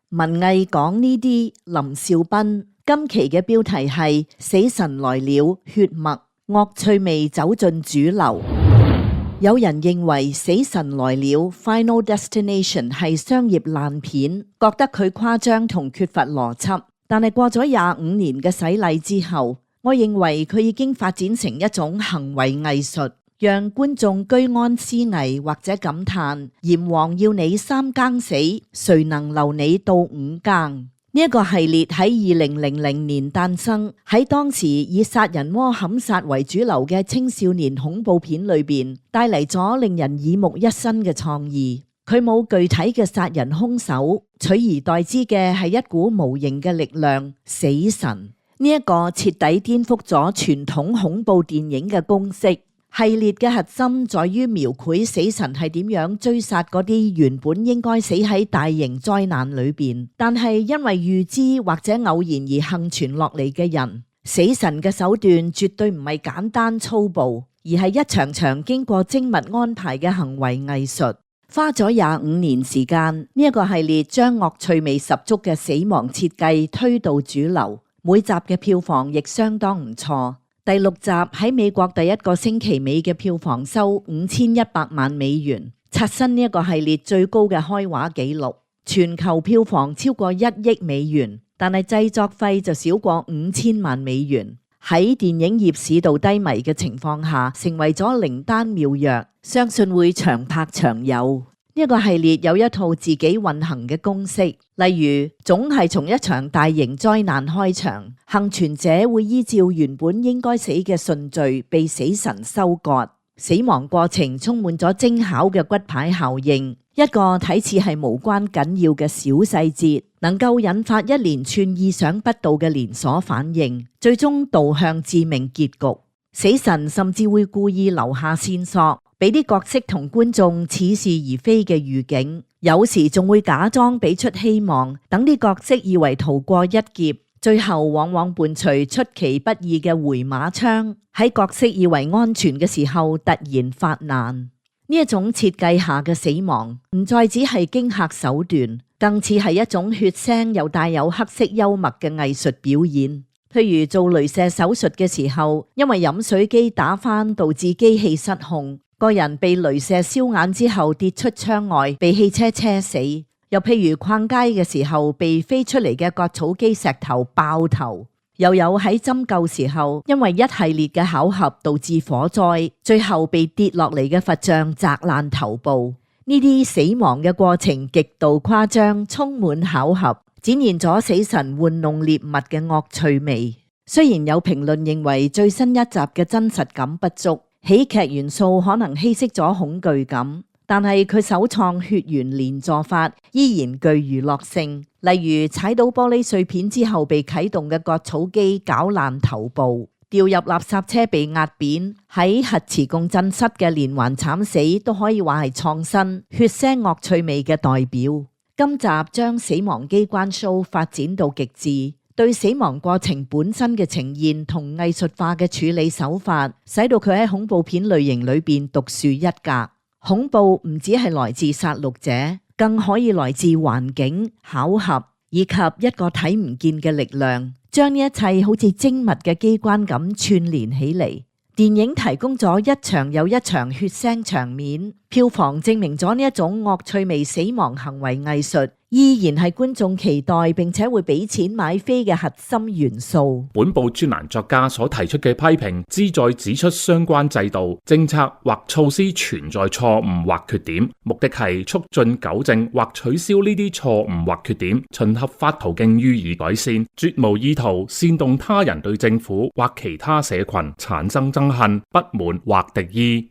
文藝講呢啲，林兆斌。今期嘅標題係死神來了，血脈惡趣味走進主流。有人認為死神來了 Final Destination 係商業爛片，覺得佢誇張同缺乏邏輯。但係過咗25年嘅洗禮之後，我認為佢已經發展成一種行為藝術，讓觀眾居安思危或者感嘆閻王要你3更死，誰能留你到5更？呢一個系列喺2000年誕生，喺當時以殺人魔砍殺為主流嘅青少年恐怖片裏邊，帶嚟咗令人耳目一新嘅創意。佢冇具體嘅殺人兇手，取而代之嘅係一股無形嘅力量——死神。呢一個徹底顛覆咗傳統恐怖電影嘅公式。系列嘅核心在於描繪死神係點樣追殺嗰啲原本應該死喺大型災難裏邊，但係因為預知或者偶然而幸存落嚟嘅人。死神嘅手段絕對唔係簡單粗暴，而係一場場經過精密安排嘅行為藝術。花咗25年時間，呢一個系列將惡趣味十足嘅死亡設計推到主流，每集嘅票房亦相當唔錯。第6集喺美國第一個星期尾嘅票房收5100萬美元，刷新呢一個系列最高嘅開畫紀錄。全球票房超過1億美元，但係製作費就少過5000萬美元。喺電影業市道低迷嘅情況下，成為咗靈丹妙藥，相信會長拍長有。呢一個系列有一套自己運行嘅公式，例如總係從一場大型災難開場，幸存者會依照原本應該死嘅順序被死神收割，死亡過程充滿咗精巧嘅骨牌效應，一個睇似係無關緊要嘅小細節，能夠引發一連串意想不到嘅連鎖反應，最終導向致命結局。死神甚至會故意留下線索，俾啲角色同觀眾似是而非嘅預警，有時仲會假裝俾出希望，等啲角色以為逃過一劫，最後往往伴隨出其不意嘅回馬槍，喺角色以為安全嘅時候突然發難。呢一種設計下嘅死亡，唔再只係驚嚇手段，更似係一種血腥又帶有黑色幽默嘅藝術表演。譬如做鐳射手術嘅時候，因為飲水機打翻導致機器失控，個人被鐳射燒眼之後跌出窗外，被汽車車死。又譬如逛街嘅時候，被飛出嚟嘅割草機石頭爆頭。又有喺針灸時候，因為一系列嘅巧合導致火災，最後被跌落嚟嘅佛像砸爛頭部。呢啲死亡嘅過程極度誇張，充滿巧合，展現咗死神玩弄獵物嘅惡趣味。雖然有評論認為最新一集嘅真實感不足，喜劇元素可能稀釋咗恐懼感，但係佢首創血緣連坐法依然具娛樂性。例如踩到玻璃碎片之後被啟動嘅割草機搞爛頭部，掉入垃圾車被壓扁，喺核磁共振室嘅連環慘死都可以話係創新血腥惡趣味嘅代表。今集將死亡機關 show 發展到極致，對死亡過程本身嘅呈現同藝術化嘅處理手法，使到佢喺恐怖片類型裏邊獨樹一格。恐怖唔只係來自殺戮者，更可以來自環境、巧合以及一個睇唔見嘅力量，將呢一切好似精密嘅機關咁串聯起嚟。電影提供咗一場又一場血腥場面，票房證明咗呢一種惡趣味死亡行為藝術依然係觀眾期待並且會俾錢買飛嘅核心元素。本部專欄作家所提出嘅批評，旨在指出相關制度、政策或措施存在錯誤或缺點，目的係促進糾正或取消呢啲錯誤或缺點，循合法途徑予以改善，絕無意圖煽動他人對政府或其他社群產生憎恨、不滿或敵意。